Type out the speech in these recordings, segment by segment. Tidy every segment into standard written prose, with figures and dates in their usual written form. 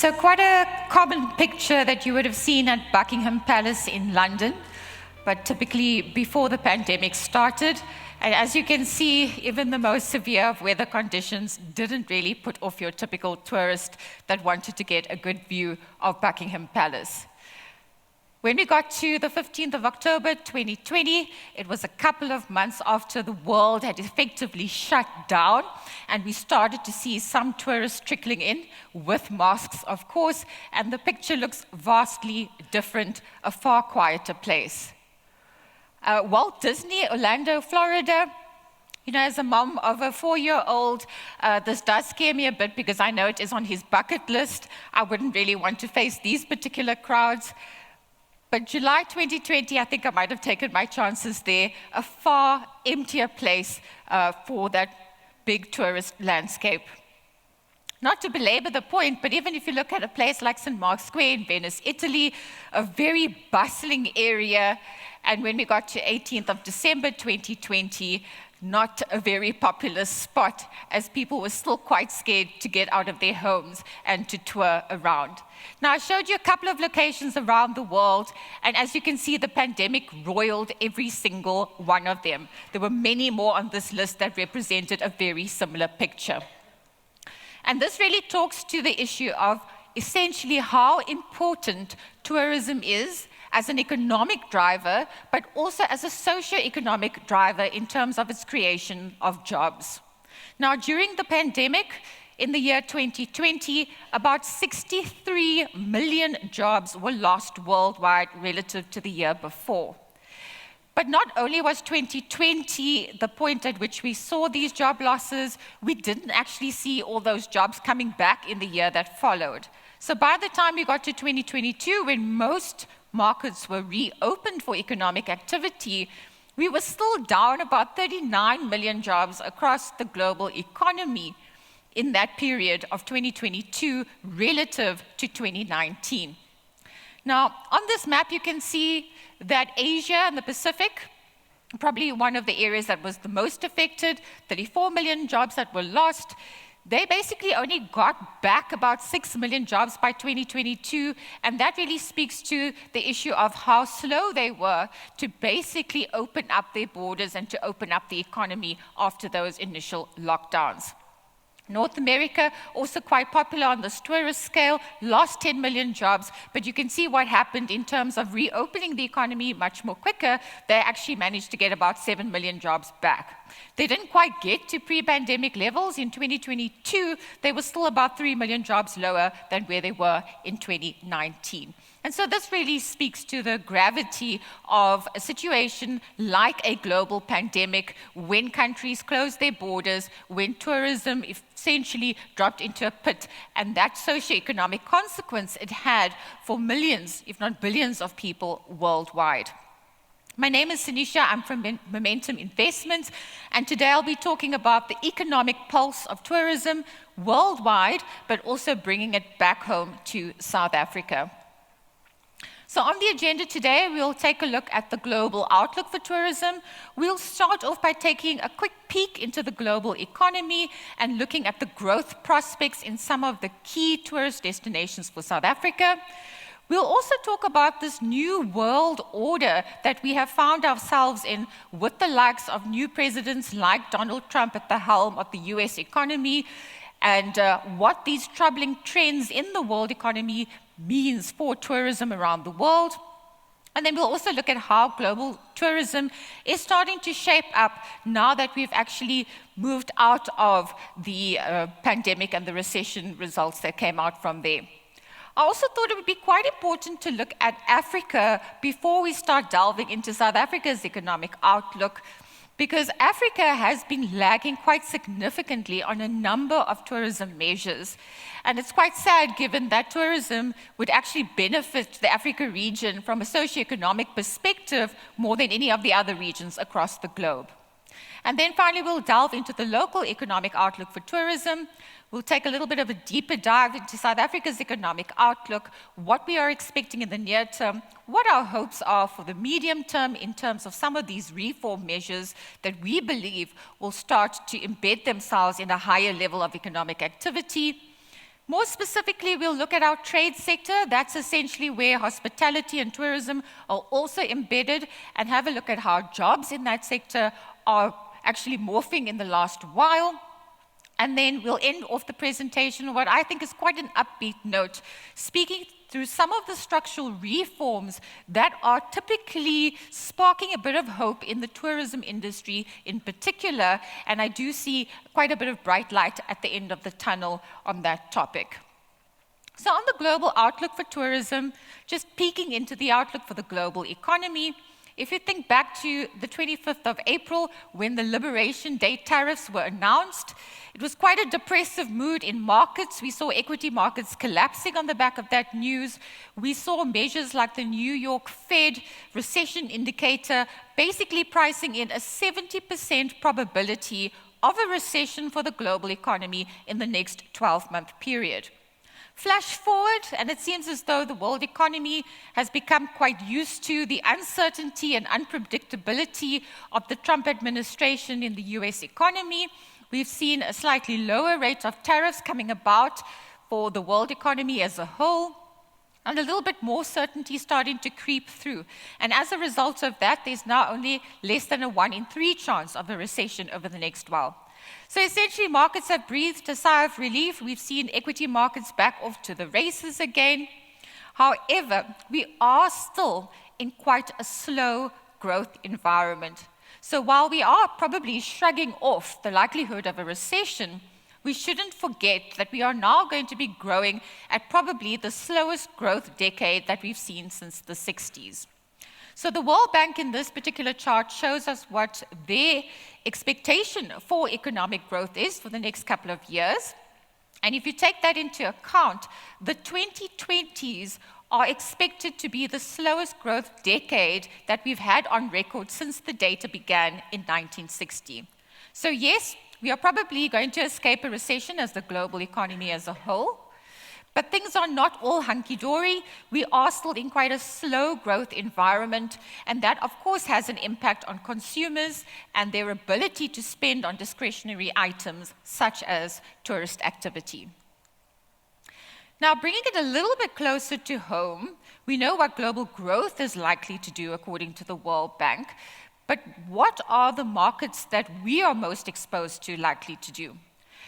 So quite a common picture that you would have seen at Buckingham Palace in London, but typically before the pandemic started. And as you can see, even the most severe of weather conditions didn't really put off your typical tourist that wanted to get a good view of Buckingham Palace. When we got to the 15th of October 2020, it was a couple of months after the world had effectively shut down, and we started to see some tourists trickling in with masks, of course, and the picture looks vastly different, a far quieter place. Walt Disney, Orlando, Florida. You know, as a mom of a 4-year-old, this does scare me a bit because I know it is on his bucket list. I wouldn't really want to face these particular crowds. But July 2020, I think I might have taken my chances there, a far emptier place for that big tourist landscape. Not to belabor the point, but even if you look at a place like St. Mark's Square in Venice, Italy, a very bustling area, and when we got to 18th of December 2020, not a very popular spot, as people were still quite scared to get out of their homes and to tour around. Now, I showed you a couple of locations around the world, and as you can see, the pandemic roiled every single one of them. There were many more on this list that represented a very similar picture. And this really talks to the issue of essentially how important tourism is as an economic driver, but also as a socio-economic driver in terms of its creation of jobs. Now, during the pandemic, in the year 2020, about 63 million jobs were lost worldwide relative to the year before. But not only was 2020 the point at which we saw these job losses, we didn't actually see all those jobs coming back in the year that followed. So by the time we got to 2022, when most markets were reopened for economic activity, we were still down about 39 million jobs across the global economy in that period of 2022 relative to 2019. Now, on this map, you can see that Asia and the Pacific, probably one of the areas that was the most affected, 34 million jobs that were lost. They basically only got back about 6 million jobs by 2022, and that really speaks to the issue of how slow they were to basically open up their borders and to open up the economy after those initial lockdowns. North America, also quite popular on this tourist scale, lost 10 million jobs, but you can see what happened in terms of reopening the economy much more quicker. They actually managed to get about 7 million jobs back. They didn't quite get to pre-pandemic levels. In 2022, they were still about 3 million jobs lower than where they were in 2019. And so this really speaks to the gravity of a situation like a global pandemic, when countries closed their borders, when tourism essentially dropped into a pit, and that socioeconomic consequence it had for millions, if not billions, of people worldwide. My name is Sanisha, I'm from Momentum Investments, and today I'll be talking about the economic pulse of tourism worldwide, but also bringing it back home to South Africa. So on the agenda today, we'll take a look at the global outlook for tourism. We'll start off by taking a quick peek into the global economy and looking at the growth prospects in some of the key tourist destinations for South Africa. We'll also talk about this new world order that we have found ourselves in with the likes of new presidents like Donald Trump at the helm of the US economy, and what these troubling trends in the world economy means for tourism around the world. And then we'll also look at how global tourism is starting to shape up now that we've actually moved out of the pandemic and the recession results that came out from there. I also thought it would be quite important to look at Africa before we start delving into South Africa's economic outlook, because Africa has been lagging quite significantly on a number of tourism measures. And it's quite sad given that tourism would actually benefit the Africa region from a socioeconomic perspective more than any of the other regions across the globe. And then finally, we'll delve into the local economic outlook for tourism. We'll take a little bit of a deeper dive into South Africa's economic outlook, what we are expecting in the near term, what our hopes are for the medium term in terms of some of these reform measures that we believe will start to embed themselves in a higher level of economic activity. More specifically, we'll look at our trade sector. That's essentially where hospitality and tourism are also embedded, and have a look at how jobs in that sector are actually morphing in the last while. And then we'll end off the presentation on what I think is quite an upbeat note, speaking through some of the structural reforms that are typically sparking a bit of hope in the tourism industry in particular, and I do see quite a bit of bright light at the end of the tunnel on that topic. So on the global outlook for tourism, just peeking into the outlook for the global economy, if you think back to the 25th of April, when the Liberation Day tariffs were announced, it was quite a depressive mood in markets. We saw equity markets collapsing on the back of that news. We saw measures like the New York Fed recession indicator basically pricing in a 70% probability of a recession for the global economy in the next 12-month period. Flash forward, and it seems as though the world economy has become quite used to the uncertainty and unpredictability of the Trump administration in the US economy. We've seen a slightly lower rate of tariffs coming about for the world economy as a whole, and a little bit more certainty starting to creep through. And as a result of that, there's now only less than a 1 in 3 chance of a recession over the next while. So essentially, markets have breathed a sigh of relief. We've seen equity markets back off to the races again. However, we are still in quite a slow growth environment. So while we are probably shrugging off the likelihood of a recession, we shouldn't forget that we are now going to be growing at probably the slowest growth decade that we've seen since the 60s. So the World Bank in this particular chart shows us what their expectation for economic growth is for the next couple of years. And if you take that into account, the 2020s are expected to be the slowest growth decade that we've had on record since the data began in 1960. So yes, we are probably going to escape a recession as the global economy as a whole. But things are not all hunky-dory. We are still in quite a slow growth environment, and that, of course, has an impact on consumers and their ability to spend on discretionary items such as tourist activity. Now, bringing it a little bit closer to home, we know what global growth is likely to do according to the World Bank, but what are the markets that we are most exposed to likely to do?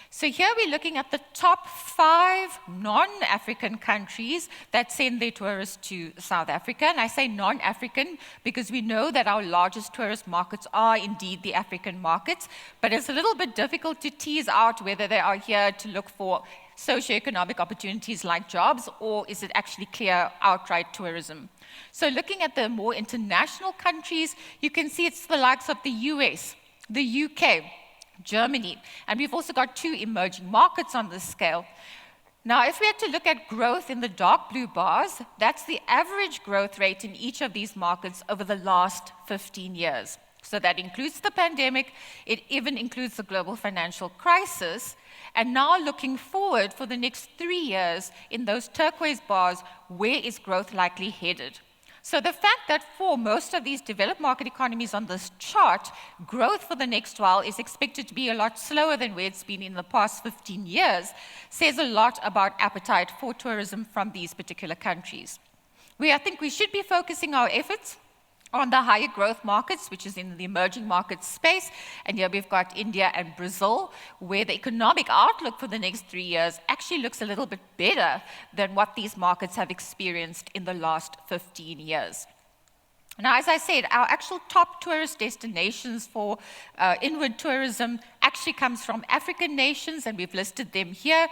So here we're looking at the top 5 non-African countries that send their tourists to South Africa. And I say non-African because we know that our largest tourist markets are indeed the African markets, but it's a little bit difficult to tease out whether they are here to look for socioeconomic opportunities like jobs, or is it actually clear outright tourism. So looking at the more international countries, you can see it's the likes of the US, the UK, Germany, and we've also got 2 emerging markets on this scale. Now, if we had to look at growth in the dark blue bars, that's the average growth rate in each of these markets over the last 15 years. So that includes the pandemic, it even includes the global financial crisis, and now looking forward for the next 3 years in those turquoise bars, where is growth likely headed? So the fact that for most of these developed market economies on this chart, growth for the next while is expected to be a lot slower than where it's been in the past 15 years, says a lot about appetite for tourism from these particular countries. I think we should be focusing our efforts on the higher growth markets, which is in the emerging markets space. And here we've got India and Brazil, where the economic outlook for the next 3 years actually looks a little bit better than what these markets have experienced in the last 15 years. Now, as I said, our actual top tourist destinations for inward tourism actually comes from African nations, and we've listed them here: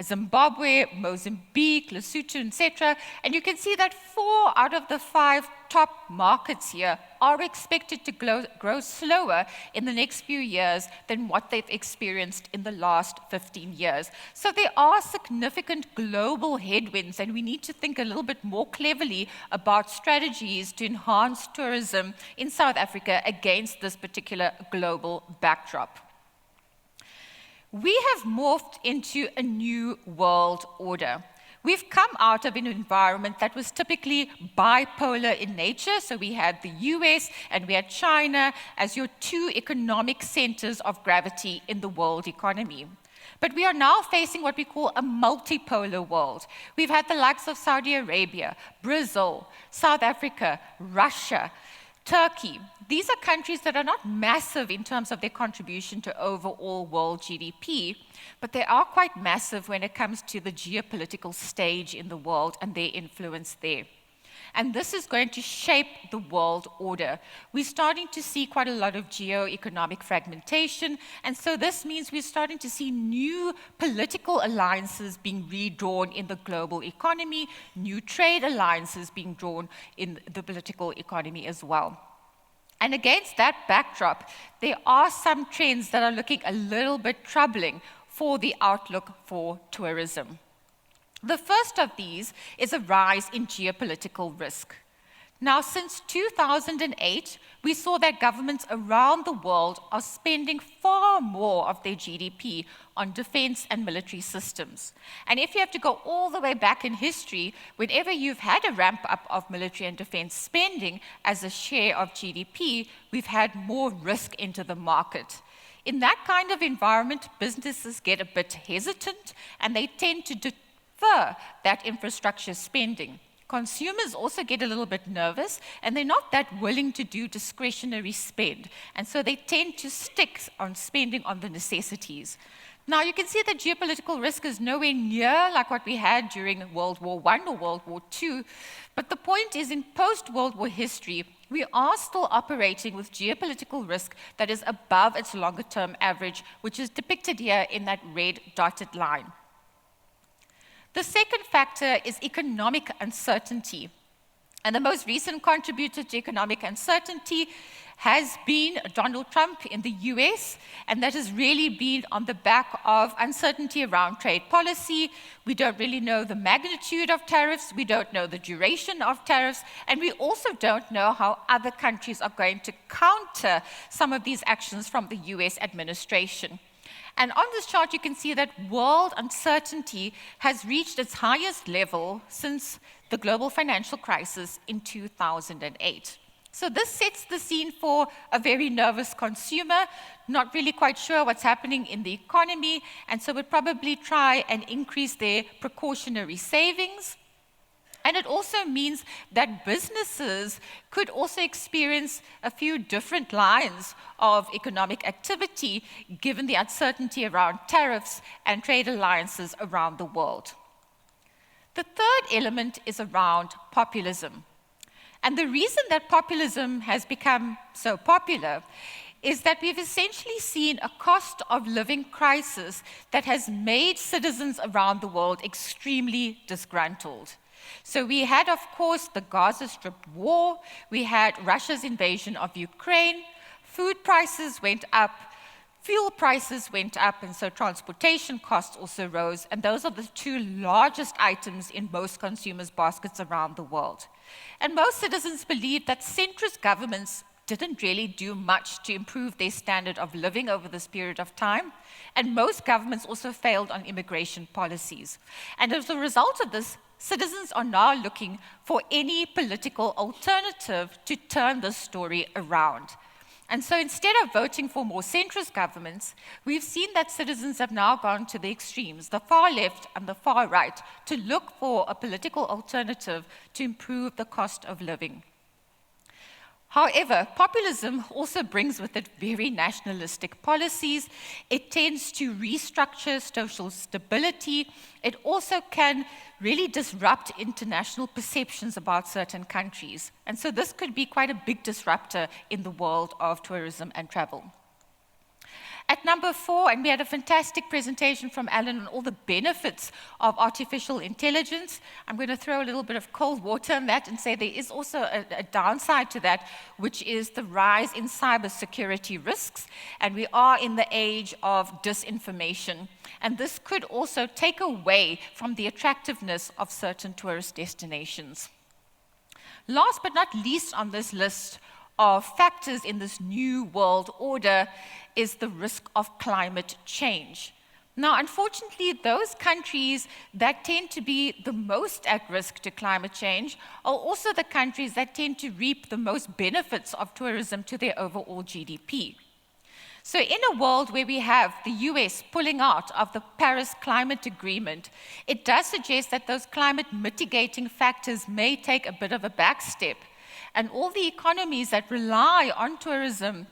Zimbabwe, Mozambique, Lesotho, etc. And you can see that 4 out of the 5 top markets here are expected to grow slower in the next few years than what they've experienced in the last 15 years. So there are significant global headwinds, and we need to think a little bit more cleverly about strategies to enhance tourism in South Africa against this particular global backdrop. We have morphed into a new world order. We've come out of an environment that was typically bipolar in nature. So we had the US and we had China as your 2 economic centers of gravity in the world economy. But we are now facing what we call a multipolar world. We've had the likes of Saudi Arabia, Brazil, South Africa, Russia, Turkey. These are countries that are not massive in terms of their contribution to overall world GDP, but they are quite massive when it comes to the geopolitical stage in the world and their influence there. And this is going to shape the world order. We're starting to see quite a lot of geo-economic fragmentation, and so this means we're starting to see new political alliances being redrawn in the global economy, new trade alliances being drawn in the political economy as well. And against that backdrop, there are some trends that are looking a little bit troubling for the outlook for tourism. The first of these is a rise in geopolitical risk. Now, since 2008, we saw that governments around the world are spending far more of their GDP on defense and military systems. And if you have to go all the way back in history, whenever you've had a ramp up of military and defense spending as a share of GDP, we've had more risk into the market. In that kind of environment, businesses get a bit hesitant and they tend to defer that infrastructure spending. Consumers also get a little bit nervous and they're not that willing to do discretionary spend. And so they tend to stick on spending on the necessities. Now you can see that geopolitical risk is nowhere near like what we had during World War I or World War II. But the point is, in post-World War history, we are still operating with geopolitical risk that is above its longer-term average, which is depicted here in that red dotted line. The second factor is economic uncertainty. And the most recent contributor to economic uncertainty has been Donald Trump in the US, and that has really been on the back of uncertainty around trade policy. We don't really know the magnitude of tariffs, we don't know the duration of tariffs, and we also don't know how other countries are going to counter some of these actions from the US administration. And on this chart, you can see that world uncertainty has reached its highest level since the global financial crisis in 2008. So this sets the scene for a very nervous consumer, not really quite sure what's happening in the economy, and so would probably try and increase their precautionary savings. And it also means that businesses could also experience a few different lines of economic activity given the uncertainty around tariffs and trade alliances around the world. The third element is around populism. And the reason that populism has become so popular is that we've essentially seen a cost of living crisis that has made citizens around the world extremely disgruntled. So we had, of course, the Gaza Strip war, we had Russia's invasion of Ukraine, food prices went up, fuel prices went up, and so transportation costs also rose, and those are the two largest items in most consumers' baskets around the world. And most citizens believe that centrist governments didn't really do much to improve their standard of living over this period of time, and most governments also failed on immigration policies. And as a result of this, citizens are now looking for any political alternative to turn this story around. And so instead of voting for more centrist governments, we've seen that citizens have now gone to the extremes, the far left and the far right, to look for a political alternative to improve the cost of living. However, populism also brings with it very nationalistic policies. It tends to restructure social stability. It also can really disrupt international perceptions about certain countries. And so this could be quite a big disruptor in the world of tourism and travel. At number 4, and we had a fantastic presentation from Alan on all the benefits of artificial intelligence. I'm going to throw a little bit of cold water on that and say there is also a downside to that, which is the rise in cybersecurity risks. And we are in the age of disinformation. And this could also take away from the attractiveness of certain tourist destinations. Last but not least on this list of factors in this new world order is the risk of climate change. Now, unfortunately, those countries that tend to be the most at risk to climate change are also the countries that tend to reap the most benefits of tourism to their overall GDP. So in a world where we have the US pulling out of the Paris Climate Agreement, it does suggest that those climate mitigating factors may take a bit of a back step. And all the economies that rely on tourism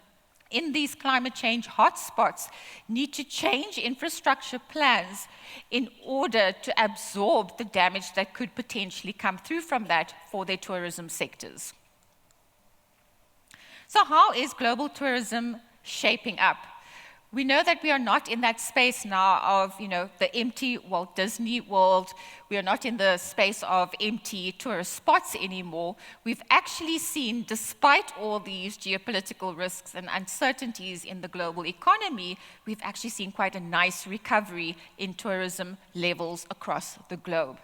in these climate change hotspots need to change infrastructure plans in order to absorb the damage that could potentially come through from that for their tourism sectors. So how is global tourism shaping up? We know that we are not in that space now of, the empty Walt Disney World. We are not in the space of empty tourist spots anymore. We've actually seen, despite all these geopolitical risks and uncertainties in the global economy, we've actually seen quite a nice recovery in tourism levels across the globe.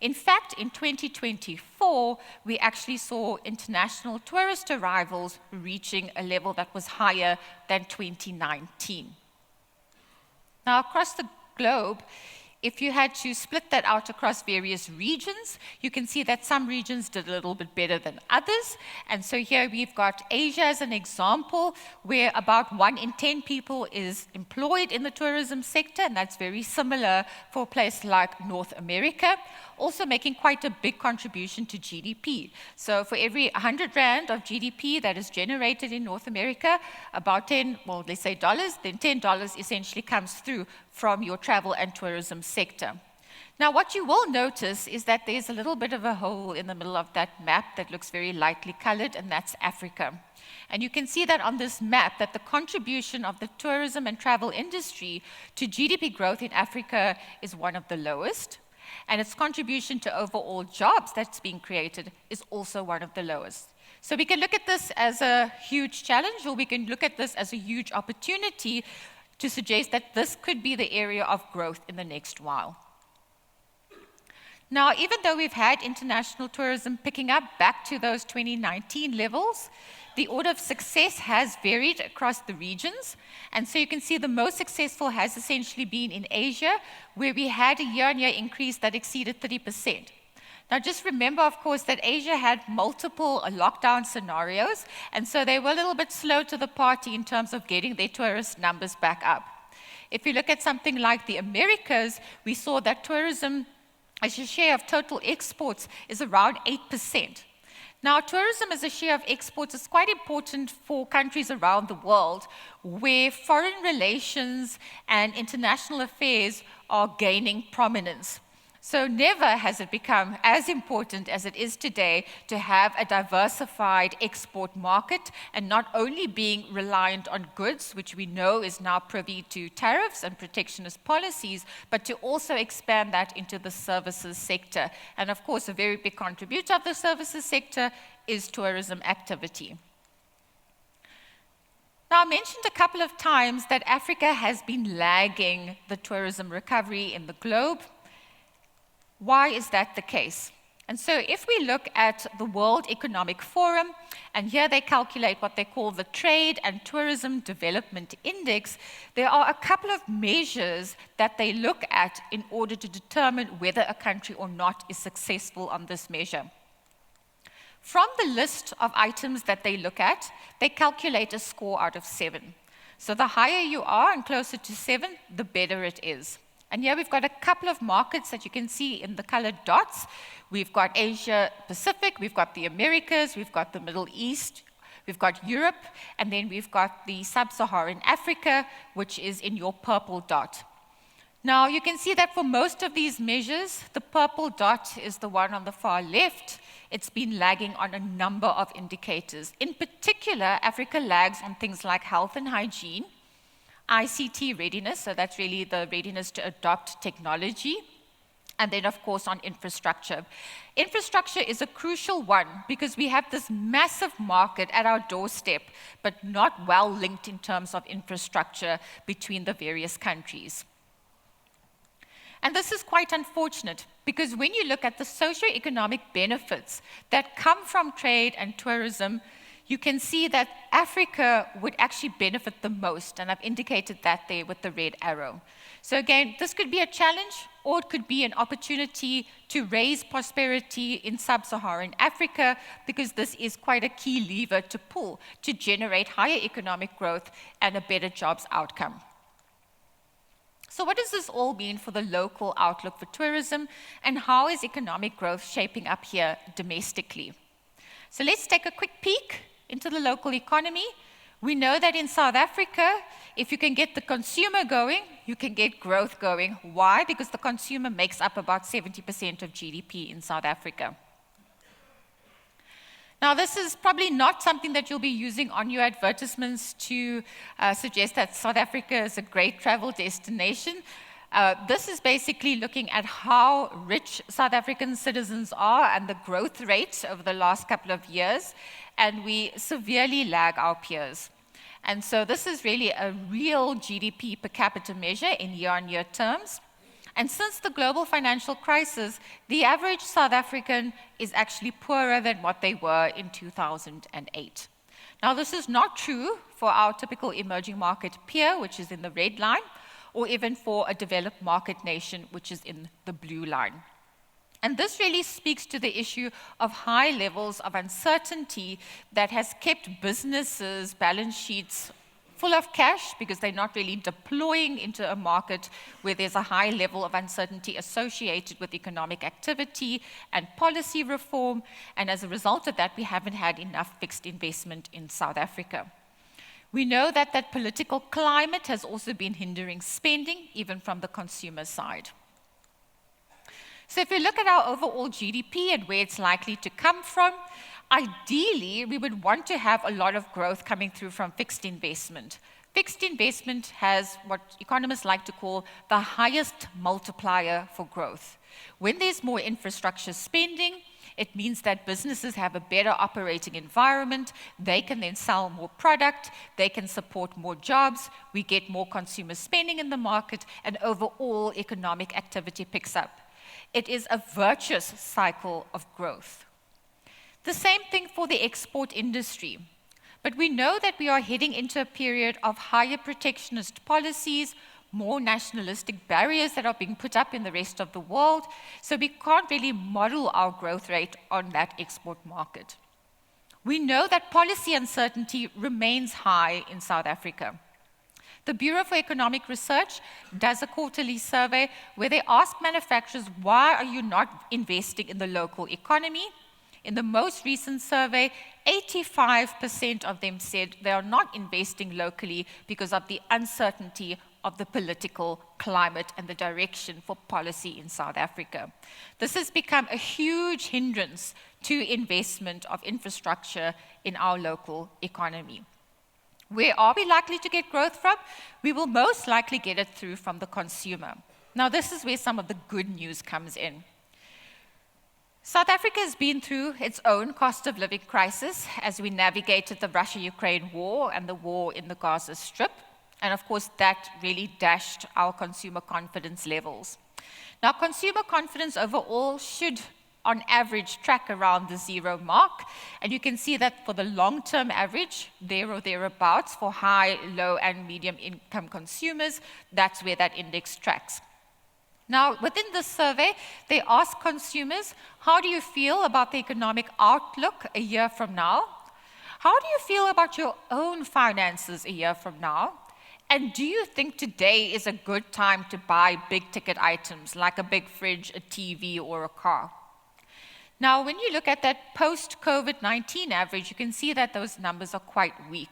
In fact, in 2024, we actually saw international tourist arrivals reaching a level that was higher than 2019. Now, across the globe, if you had to split that out across various regions, you can see that some regions did a little bit better than others. And so here we've got Asia as an example, where about 1 in 10 people is employed in the tourism sector, and that's very similar for a place like North America, also making quite a big contribution to GDP. So for every 100 Rand of GDP that is generated in North America, about 10, well, let's say dollars, then $10 essentially comes through from your travel and tourism sector. Now, what you will notice is that there's a little bit of a hole in the middle of that map that looks very lightly colored, and that's Africa. And you can see that on this map, that the contribution of the tourism and travel industry to GDP growth in Africa is one of the lowest, and its contribution to overall jobs that's being created is also one of the lowest. So we can look at this as a huge challenge, or we can look at this as a huge opportunity to suggest that this could be the area of growth in the next while. Now, even though we've had international tourism picking up back to those 2019 levels, the order of success has varied across the regions. And so you can see the most successful has essentially been in Asia, where we had a year-on-year increase that exceeded 30%. Now, just remember, of course, that Asia had multiple lockdown scenarios, and so they were a little bit slow to the party in terms of getting their tourist numbers back up. If you look at something like the Americas, we saw that tourism as a share of total exports is around 8%. Now, tourism as a share of exports is quite important for countries around the world where foreign relations and international affairs are gaining prominence. So never has it become as important as it is today to have a diversified export market and not only being reliant on goods, which we know is now privy to tariffs and protectionist policies, but to also expand that into the services sector. And of course, a very big contributor of the services sector is tourism activity. Now, I mentioned a couple of times that Africa has been lagging the tourism recovery in the globe. Why is that the case? And so if we look at the World Economic Forum, and here they calculate what they call the Trade and Tourism Development Index, there are a couple of measures that they look at in order to determine whether a country or not is successful on this measure. From the list of items that they look at, they calculate a score out of 7. So the higher you are and closer to 7, the better it is. And here we've got a couple of markets that you can see in the colored dots. We've got Asia Pacific, we've got the Americas, we've got the Middle East, we've got Europe, and then we've got the Sub-Saharan Africa, which is in your purple dot. Now, you can see that for most of these measures, the purple dot is the one on the far left. It's been lagging on a number of indicators. In particular, Africa lags on things like health and hygiene, ICT readiness, so that's really the readiness to adopt technology, and then, of course, on infrastructure. Infrastructure is a crucial one because we have this massive market at our doorstep, but not well linked in terms of infrastructure between the various countries. And this is quite unfortunate because when you look at the socio-economic benefits that come from trade and tourism, you can see that Africa would actually benefit the most, and I've indicated that there with the red arrow. So again, this could be a challenge, or it could be an opportunity to raise prosperity in sub-Saharan Africa, because this is quite a key lever to pull to generate higher economic growth and a better jobs outcome. So what does this all mean for the local outlook for tourism, and how is economic growth shaping up here domestically? So let's take a quick peek into the local economy. We know that in South Africa, if you can get the consumer going, you can get growth going. Why? Because the consumer makes up about 70% of GDP in South Africa. Now, this is probably not something that you'll be using on your advertisements to suggest that South Africa is a great travel destination. This is basically looking at how rich South African citizens are and the growth rate over the last couple of years, and we severely lag our peers. And so this is really a real GDP per capita measure in year-on-year terms. And since the global financial crisis, the average South African is actually poorer than what they were in 2008. Now, this is not true for our typical emerging market peer, which is in the red line, or even for a developed market nation, which is in the blue line. And this really speaks to the issue of high levels of uncertainty that has kept businesses' balance sheets full of cash, because they're not really deploying into a market where there's a high level of uncertainty associated with economic activity and policy reform. And as a result of that, we haven't had enough fixed investment in South Africa. We know that that political climate has also been hindering spending, even from the consumer side. So if we look at our overall GDP and where it's likely to come from, ideally, we would want to have a lot of growth coming through from fixed investment. Fixed investment has what economists like to call the highest multiplier for growth. When there's more infrastructure spending, it means that businesses have a better operating environment, they can then sell more product, they can support more jobs, we get more consumer spending in the market, and overall economic activity picks up. It is a virtuous cycle of growth. The same thing for the export industry. But we know that we are heading into a period of higher protectionist policies, more nationalistic barriers that are being put up in the rest of the world, so we can't really model our growth rate on that export market. We know that policy uncertainty remains high in South Africa. The Bureau for Economic Research does a quarterly survey where they ask manufacturers, why are you not investing in the local economy? In the most recent survey, 85% of them said they are not investing locally because of the uncertainty of the political climate and the direction for policy in South Africa. This has become a huge hindrance to investment of infrastructure in our local economy. Where are we likely to get growth from? We will most likely get it through from the consumer. Now, this is where some of the good news comes in. South Africa has been through its own cost of living crisis as we navigated the Russia-Ukraine war and the war in the Gaza Strip. And of course, that really dashed our consumer confidence levels. Now, consumer confidence overall should, on average, track around the 0 mark. And you can see that for the long-term average, there or thereabouts, for high, low, and medium-income consumers, that's where that index tracks. Now, within this survey, they ask consumers, how do you feel about the economic outlook a year from now? How do you feel about your own finances a year from now? And do you think today is a good time to buy big-ticket items like a big fridge, a TV, or a car? Now, when you look at that post-COVID-19 average, you can see that those numbers are quite weak.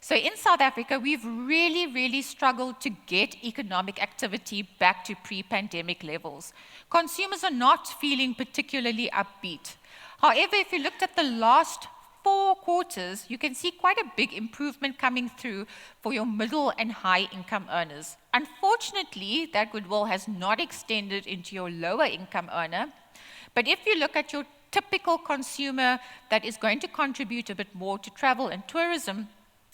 So in South Africa, we've really struggled to get economic activity back to pre-pandemic levels. Consumers are not feeling particularly upbeat. However, if you looked at the last 4 quarters, you can see quite a big improvement coming through for your middle and high income earners. Unfortunately, that goodwill has not extended into your lower income earner. But if you look at your typical consumer that is going to contribute a bit more to travel and tourism,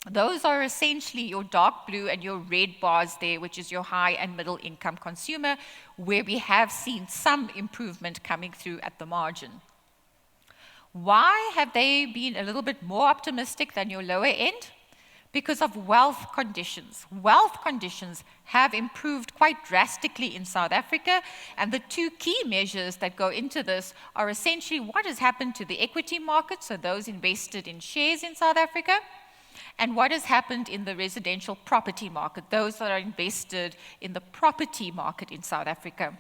those are essentially your dark blue and your red bars there, which is your high and middle income consumer, where we have seen some improvement coming through at the margin. Why have they been a little bit more optimistic than your lower end? Because of wealth conditions. Wealth conditions have improved quite drastically in South Africa, and the two key measures that go into this are essentially what has happened to the equity market, so those invested in shares in South Africa, and what has happened in the residential property market, those that are invested in the property market in South Africa.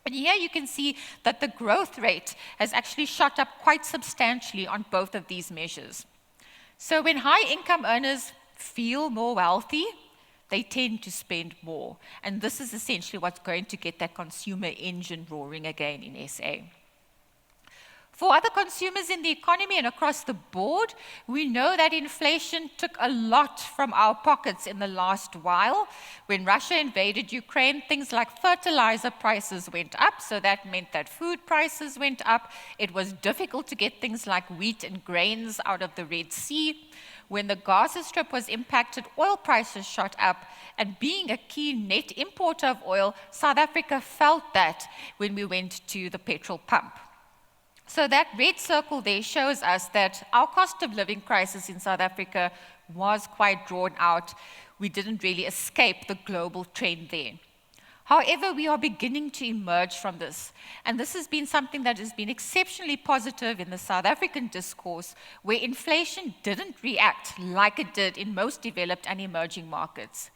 And here you can see that the growth rate has actually shot up quite substantially on both of these measures. So when high income earners feel more wealthy, they tend to spend more. And this is essentially what's going to get that consumer engine roaring again in SA. For other consumers in the economy and across the board, we know that inflation took a lot from our pockets in the last while. When Russia invaded Ukraine, things like fertilizer prices went up, so that meant that food prices went up. It was difficult to get things like wheat and grains out of the Red Sea. When the Gaza Strip was impacted, oil prices shot up, and being a key net importer of oil, South Africa felt that when we went to the petrol pump. So that red circle there shows us that our cost of living crisis in South Africa was quite drawn out. We didn't really escape the global trend there. However, we are beginning to emerge from this, and this has been something that has been exceptionally positive in the South African discourse, where inflation didn't react like it did in most developed and emerging markets.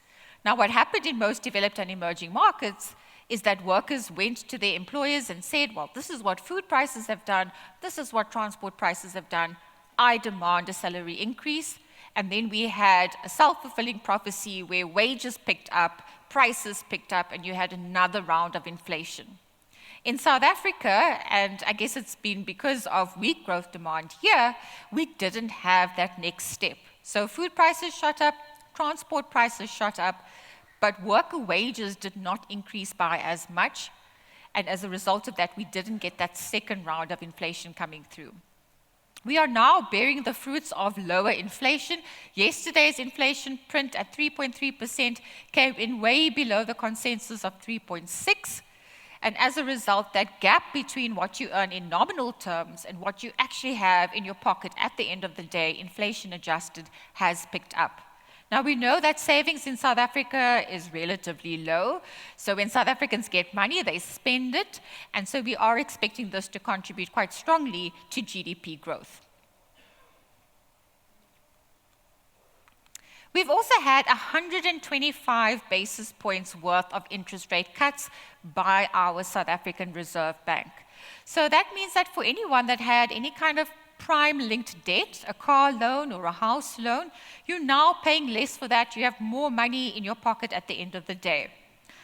Now, what happened in most developed and emerging markets is that workers went to their employers and said, well, this is what food prices have done, this is what transport prices have done, I demand a salary increase. And then we had a self-fulfilling prophecy where wages picked up, prices picked up, and you had another round of inflation. In South Africa, and I guess it's been because of weak growth demand here, we didn't have that next step. So food prices shot up, transport prices shot up, but worker wages did not increase by as much, and as a result of that, we didn't get that second round of inflation coming through. We are now bearing the fruits of lower inflation. Yesterday's inflation print at 3.3% came in way below the consensus of 3.6%, and as a result, that gap between what you earn in nominal terms and what you actually have in your pocket at the end of the day, inflation adjusted, has picked up. Now, we know that savings in South Africa is relatively low. So when South Africans get money, they spend it. And so we are expecting this to contribute quite strongly to GDP growth. We've also had 125 basis points worth of interest rate cuts by our South African Reserve Bank. So that means that for anyone that had any kind of prime-linked debt, a car loan or a house loan, you're now paying less for that. You have more money in your pocket at the end of the day.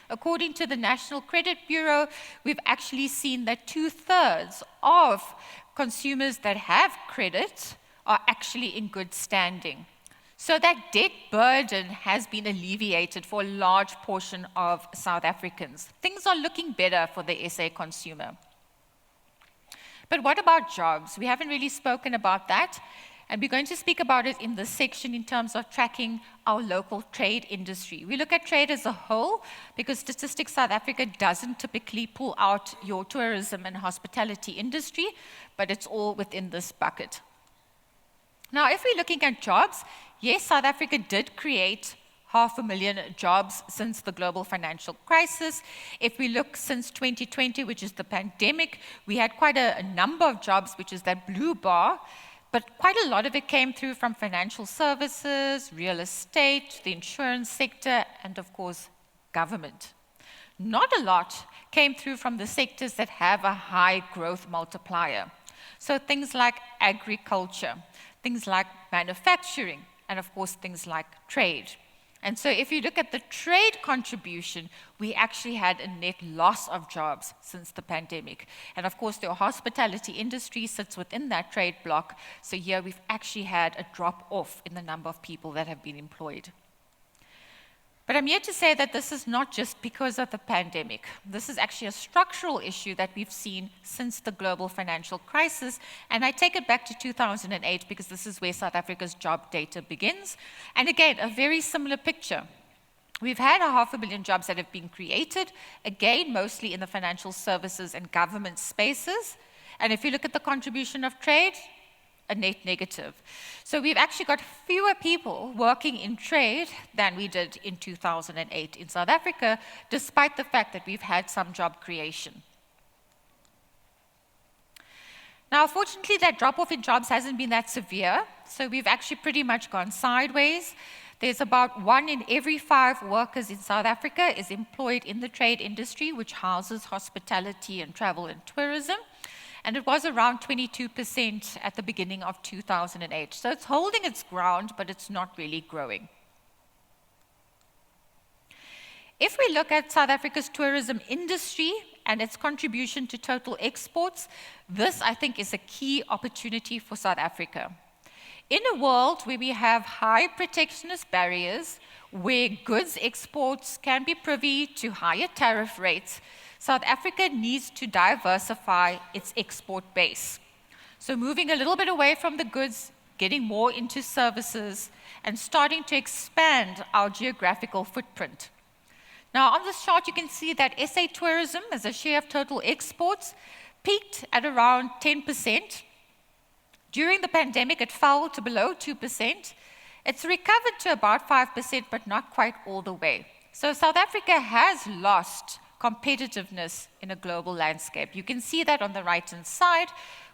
According to the National Credit Bureau, we've actually seen that 2/3 of consumers that have credit are actually in good standing. So that debt burden has been alleviated for a large portion of South Africans. Things are looking better for the SA consumer. But what about jobs? We haven't really spoken about that, and we're going to speak about it in this section in terms of tracking our local trade industry. We look at trade as a whole because Statistics South Africa doesn't typically pull out your tourism and hospitality industry, but it's all within this bucket. Now, if we're looking at jobs, yes, South Africa did create 500,000 jobs since the global financial crisis. If we look since 2020, which is the pandemic, we had quite a number of jobs, which is that blue bar, but quite a lot of it came through from financial services, real estate, the insurance sector, and of course, government. Not a lot came through from the sectors that have a high growth multiplier. So things like agriculture, things like manufacturing, and of course, things like trade. And so if you look at the trade contribution, we actually had a net loss of jobs since the pandemic. And of course, the hospitality industry sits within that trade block. So here we've actually had a drop off in the number of people that have been employed. But I'm here to say that this is not just because of the pandemic. This is actually a structural issue that we've seen since the global financial crisis. And I take it back to 2008 because this is where South Africa's job data begins. And again, a very similar picture. We've had 500,000 jobs that have been created, again, mostly in the financial services and government spaces. And if you look at the contribution of trade, a net negative. So we've actually got fewer people working in trade than we did in 2008 in South Africa, despite the fact that we've had some job creation. Now, fortunately, that drop-off in jobs hasn't been that severe, so we've actually pretty much gone sideways. There's about 1 in every 5 workers in South Africa is employed in the trade industry, which houses hospitality and travel and tourism. And it was around 22% at the beginning of 2008. So it's holding its ground, but it's not really growing. If we look at South Africa's tourism industry and its contribution to total exports, this, I think, is a key opportunity for South Africa. In a world where we have high protectionist barriers, where goods exports can be privy to higher tariff rates, South Africa needs to diversify its export base. So moving a little bit away from the goods, getting more into services, and starting to expand our geographical footprint. Now, on this chart, you can see that SA tourism, as a share of total exports, peaked at around 10%. During the pandemic, it fell to below 2%. It's recovered to about 5%, but not quite all the way. So South Africa has lost competitiveness in a global landscape. You can see that on the right-hand side,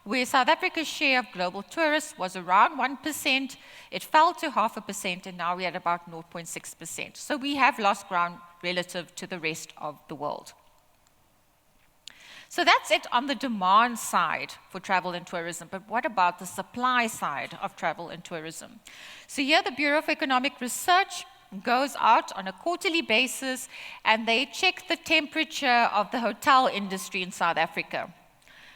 where South Africa's share of global tourists was around 1%, it fell to 0.5%, and now we're at about 0.6%. So we have lost ground relative to the rest of the world. So that's it on the demand side for travel and tourism, but what about the supply side of travel and tourism? So here the Bureau of Economic Research goes out on a quarterly basis and they check the temperature of the hotel industry in South Africa.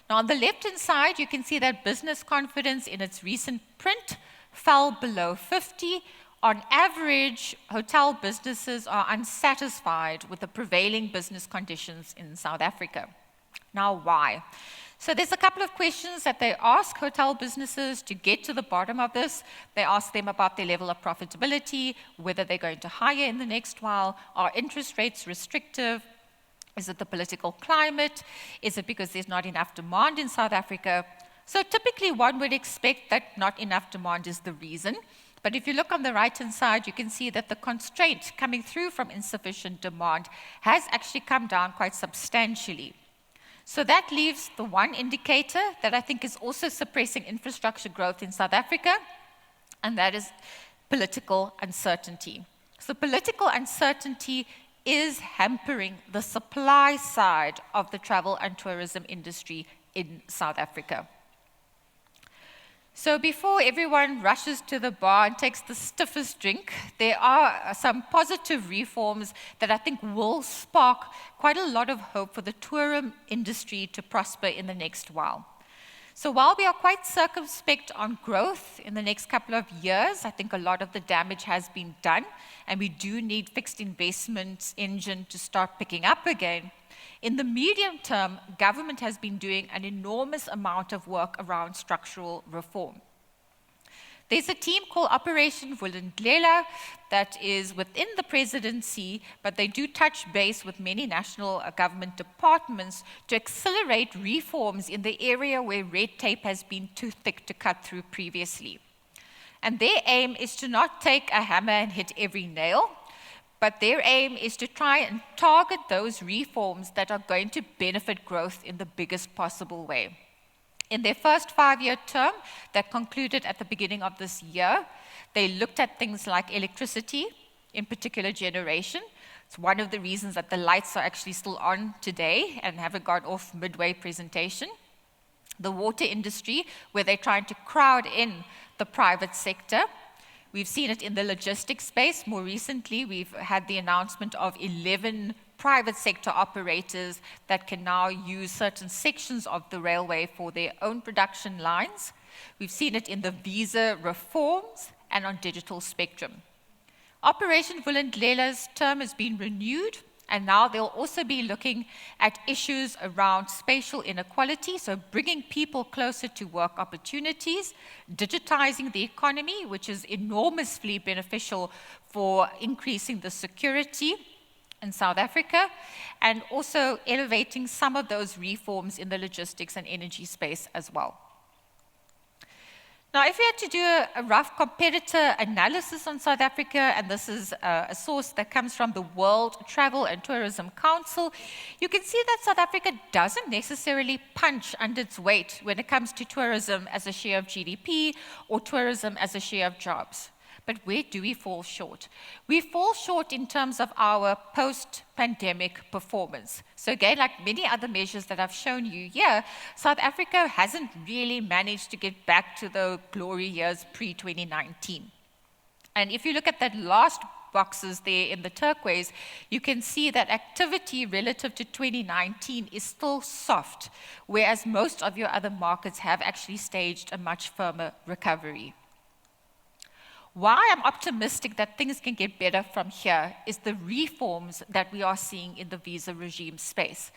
Now on the left-hand side, you can see that business confidence in its recent print fell below 50. On average, hotel businesses are unsatisfied with the prevailing business conditions in South Africa. Now, why? So there's a couple of questions that they ask hotel businesses to get to the bottom of this. They ask them about their level of profitability, whether they're going to hire in the next while, are interest rates restrictive, is it the political climate, is it because there's not enough demand in South Africa? So typically one would expect that not enough demand is the reason. But if you look on the right-hand side, you can see that the constraint coming through from insufficient demand has actually come down quite substantially. So that leaves the one indicator that I think is also suppressing infrastructure growth in South Africa, and that is political uncertainty. So political uncertainty is hampering the supply side of the travel and tourism industry in South Africa. So before everyone rushes to the bar and takes the stiffest drink, there are some positive reforms that I think will spark quite a lot of hope for the tourism industry to prosper in the next while. So while we are quite circumspect on growth in the next couple of years, I think a lot of the damage has been done, and we do need fixed investment engine to start picking up again. In the medium term, government has been doing an enormous amount of work around structural reform. There's a team called Operation Vulindlela that is within the presidency, but they do touch base with many national government departments to accelerate reforms in the area where red tape has been too thick to cut through previously. And their aim is to not take a hammer and hit every nail, but their aim is to try and target those reforms that are going to benefit growth in the biggest possible way. In their first 5-year term that concluded at the beginning of this year, they looked at things like electricity, in particular generation. It's one of the reasons that the lights are actually still on today and haven't gone off midway presentation. The water industry, where they're trying to crowd in the private sector. We've seen it in the logistics space. More recently, we've had the announcement of 11 private sector operators that can now use certain sections of the railway for their own production lines. We've seen it in the visa reforms and on digital spectrum. Operation Vulindlela's term has been renewed, and now they'll also be looking at issues around spatial inequality, so bringing people closer to work opportunities, digitizing the economy, which is enormously beneficial for increasing the security, in South Africa, and also elevating some of those reforms in the logistics and energy space as well. Now, if we had to do a rough competitor analysis on South Africa, and this is a source that comes from the World Travel and Tourism Council, you can see that South Africa doesn't necessarily punch under its weight when it comes to tourism as a share of GDP or tourism as a share of jobs. But where do we fall short? We fall short in terms of our post-pandemic performance. So again, like many other measures that I've shown you here, South Africa hasn't really managed to get back to the glory years pre-2019. And if you look at that last boxes there in the turquoise, you can see that activity relative to 2019 is still soft, whereas most of your other markets have actually staged a much firmer recovery. Why I'm optimistic that things can get better from here is the reforms that we are seeing in the visa regime space.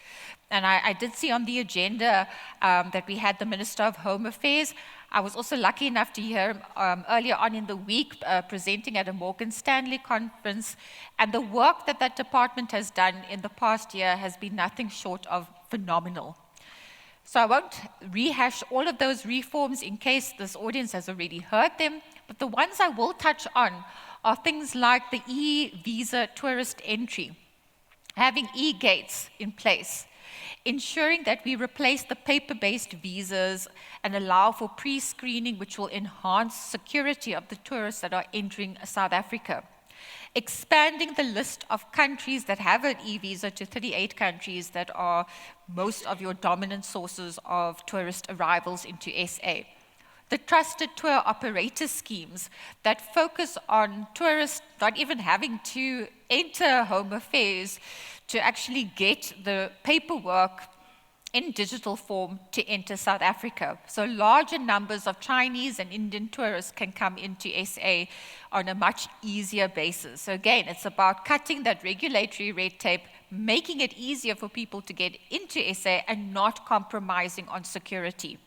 And I did see on the agenda that we had the Minister of Home Affairs. I was also lucky enough to hear him earlier on in the week presenting at a Morgan Stanley conference. And the work that that department has done in the past year has been nothing short of phenomenal. So I won't rehash all of those reforms in case this audience has already heard them, but the ones I will touch on are things like the e-visa tourist entry, having e-gates in place, ensuring that we replace the paper-based visas and allow for pre-screening, which will enhance security of the tourists that are entering South Africa. Expanding the list of countries that have an e-visa to 38 countries that are most of your dominant sources of tourist arrivals into SA. The trusted tour operator schemes that focus on tourists not even having to enter Home Affairs to actually get the paperwork in digital form to enter South Africa. So larger numbers of Chinese and Indian tourists can come into SA on a much easier basis. So again, it's about cutting that regulatory red tape, making it easier for people to get into SA and not compromising on security.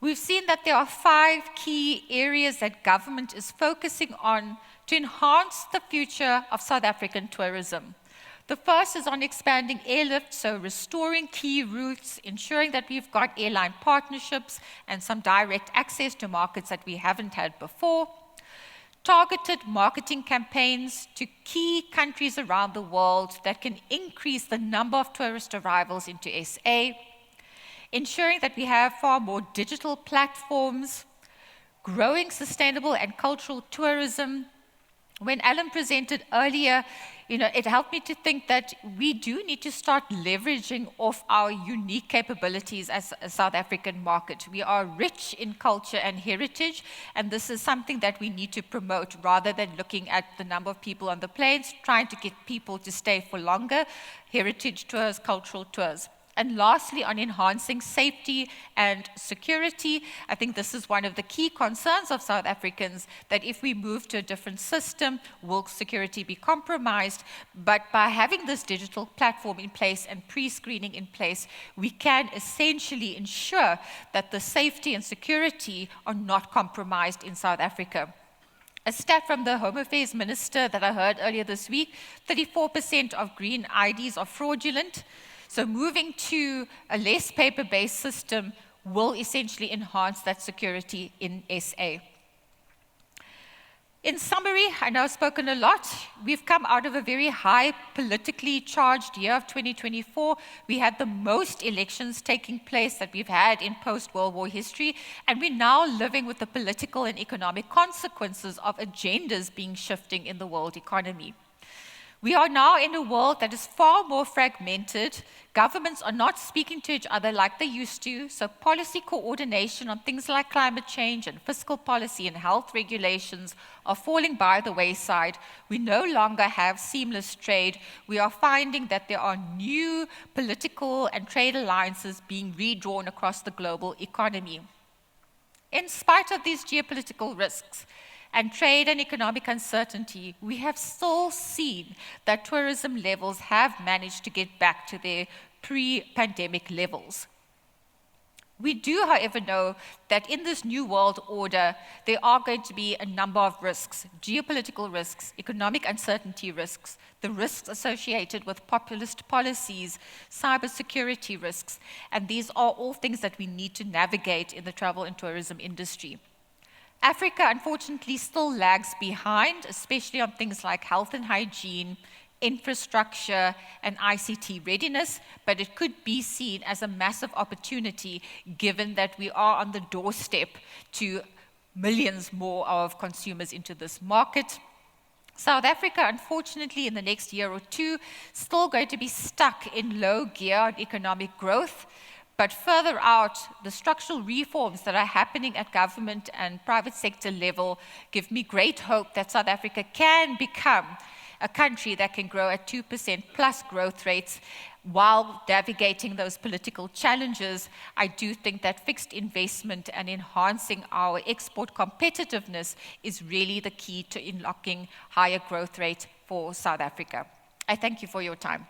We've seen that there are 5 key areas that government is focusing on to enhance the future of South African tourism. The first is on expanding airlift, so restoring key routes, ensuring that we've got airline partnerships and some direct access to markets that we haven't had before. Targeted marketing campaigns to key countries around the world that can increase the number of tourist arrivals into SA. Ensuring that we have far more digital platforms, growing sustainable and cultural tourism. When Alan presented earlier, it helped me to think that we do need to start leveraging off our unique capabilities as a South African market. We are rich in culture and heritage, and this is something that we need to promote rather than looking at the number of people on the planes, trying to get people to stay for longer, heritage tours, cultural tours. And lastly, on enhancing safety and security, I think this is one of the key concerns of South Africans, that if we move to a different system, will security be compromised? But by having this digital platform in place and pre-screening in place, we can essentially ensure that the safety and security are not compromised in South Africa. A stat from the Home Affairs Minister that I heard earlier this week, 34% of green IDs are fraudulent. So moving to a less paper-based system will essentially enhance that security in SA. In summary, I know I've spoken a lot. We've come out of a very high politically charged year of 2024. We had the most elections taking place that we've had in post-World War history, and we're now living with the political and economic consequences of agendas being shifting in the world economy. We are now in a world that is far more fragmented. Governments are not speaking to each other like they used to, so policy coordination on things like climate change and fiscal policy and health regulations are falling by the wayside. We no longer have seamless trade. We are finding that there are new political and trade alliances being redrawn across the global economy. In spite of these geopolitical risks, and trade and economic uncertainty, we have still seen that tourism levels have managed to get back to their pre-pandemic levels. We do, however, know that in this new world order, there are going to be a number of risks: geopolitical risks, economic uncertainty risks, the risks associated with populist policies, cybersecurity risks, and these are all things that we need to navigate in the travel and tourism industry. Africa, unfortunately, still lags behind, especially on things like health and hygiene, infrastructure, and ICT readiness, but it could be seen as a massive opportunity given that we are on the doorstep to millions more of consumers into this market. South Africa, unfortunately, in the next year or two, still going to be stuck in low gear on economic growth. But further out, the structural reforms that are happening at government and private sector level give me great hope that South Africa can become a country that can grow at 2% plus growth rates while navigating those political challenges. I do think that fixed investment and enhancing our export competitiveness is really the key to unlocking higher growth rate for South Africa. I thank you for your time.